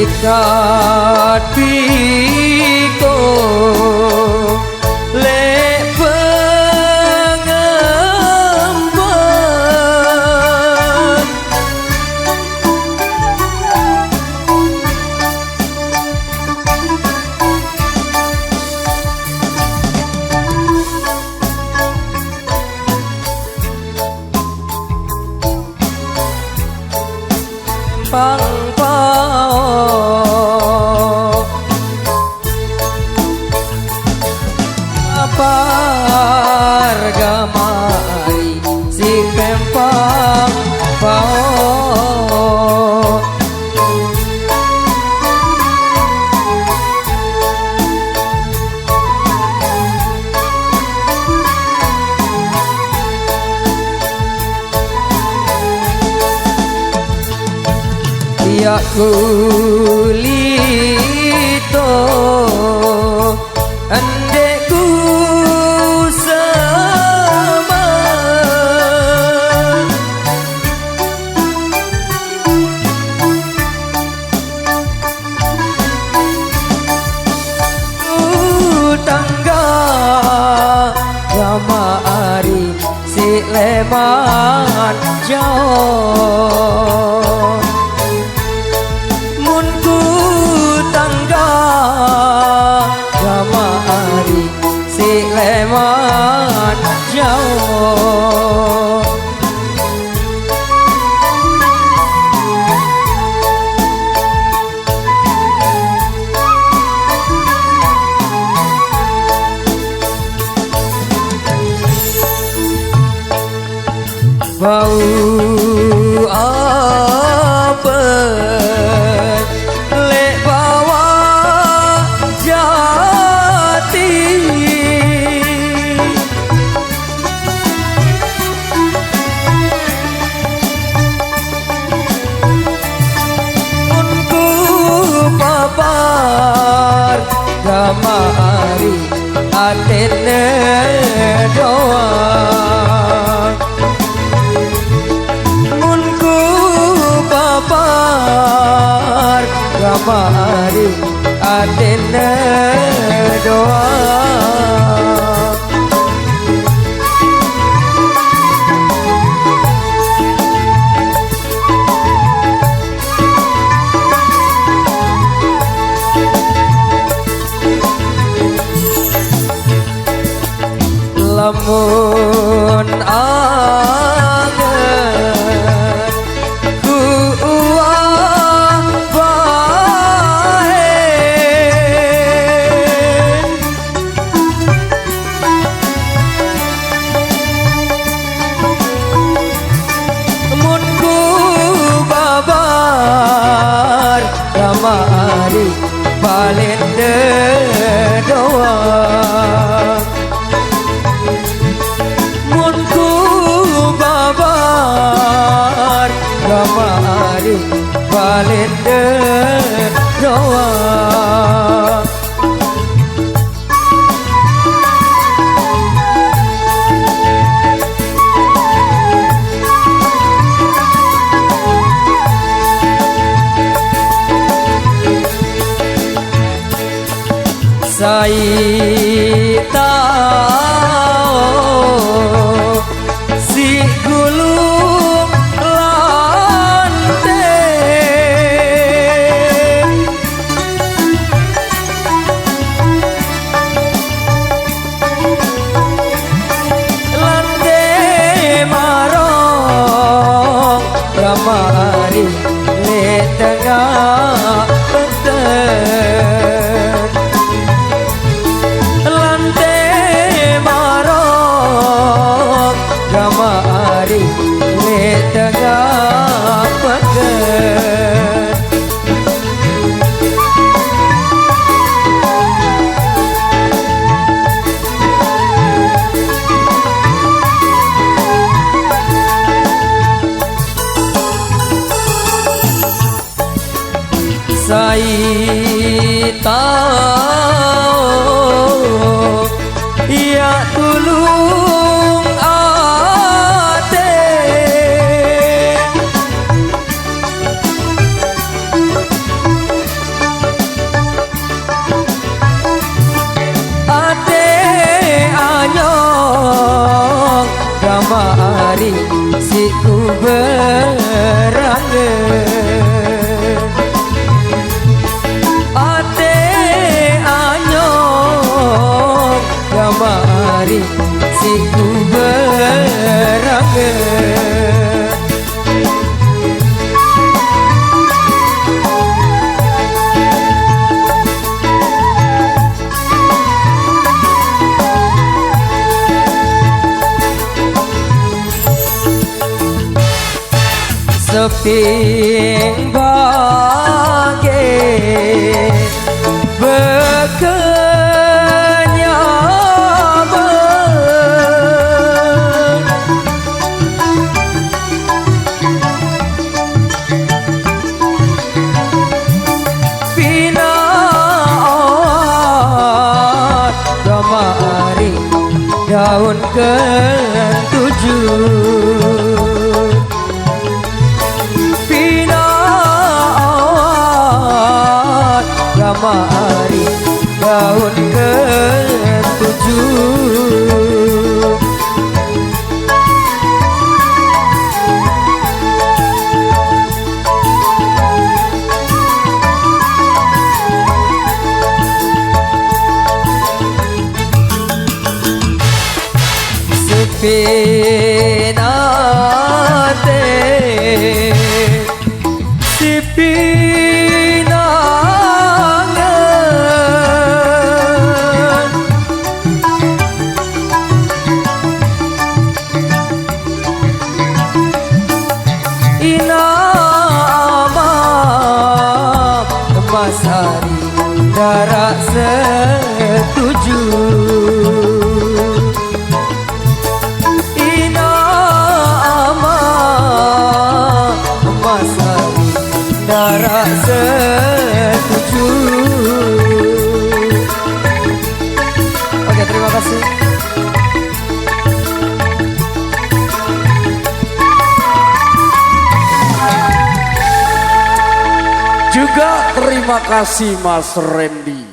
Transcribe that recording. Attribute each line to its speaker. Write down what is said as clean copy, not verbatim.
Speaker 1: ikat piko lek pengemban pang Pargamai si pempang pao ya kulito andekku Ari si leman jauh munku tangga Rama Ari si leman jauh bau apa lek bawa jati unku papar damari atene doa Gamari atene doa lamun angen ku Mari balende doa munku babar ramari balende doa Sai tau si gulung lante lante marong ramari le tengah petang Gamari le tengah pekan Sai tahu ya tulung ate Seping bagai bekenyaman Pinaat kamari daun ketujuh Mari daun ketujuh Sepinate Masari darak setuju Inama Masari darak setuju. Oke, terima kasih.
Speaker 2: Juga terima kasih Mas Randy.